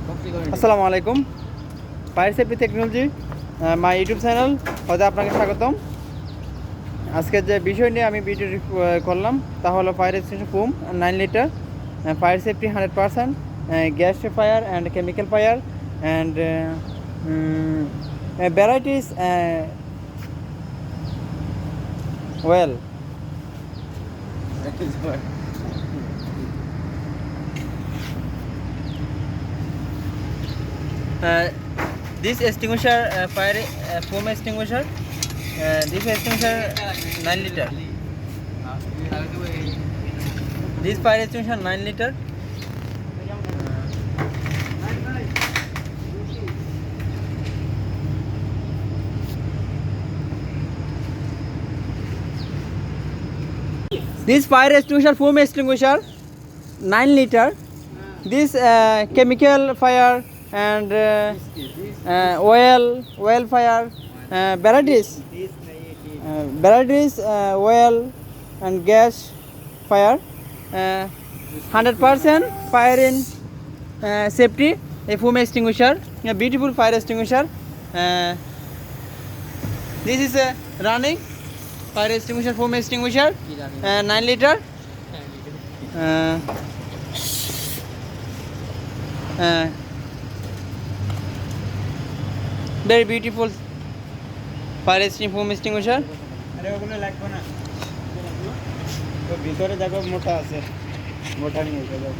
আসসালামু আলাইকুম। Fire safety technology my YouTube channel হতে আপনাকে স্বাগতম। আজকের যে বিষয় নিয়ে আমি ভিডিও করলাম তা হলো fire extension foam 9 litre, fire safety 100%, gas fire and chemical fire and varieties well. This extinguisher fire foam extinguisher. This extinguisher 9 liter. This fire extinguisher 9 liter. This fire extinguisher foam extinguisher 9 liter. This chemical fire and oil fire varieties oil and gas fire, 100% fire in safety. A foam extinguisher, a beautiful fire extinguisher. This is a running fire extinguisher, foam extinguisher, 9 liter. Very beautiful fire extinguisher, foam extinguisher. আরে ওগুলো লাগবে না, তো ভিতরে দেখো মোটা আছে, মোটা নিয়ে যাবো।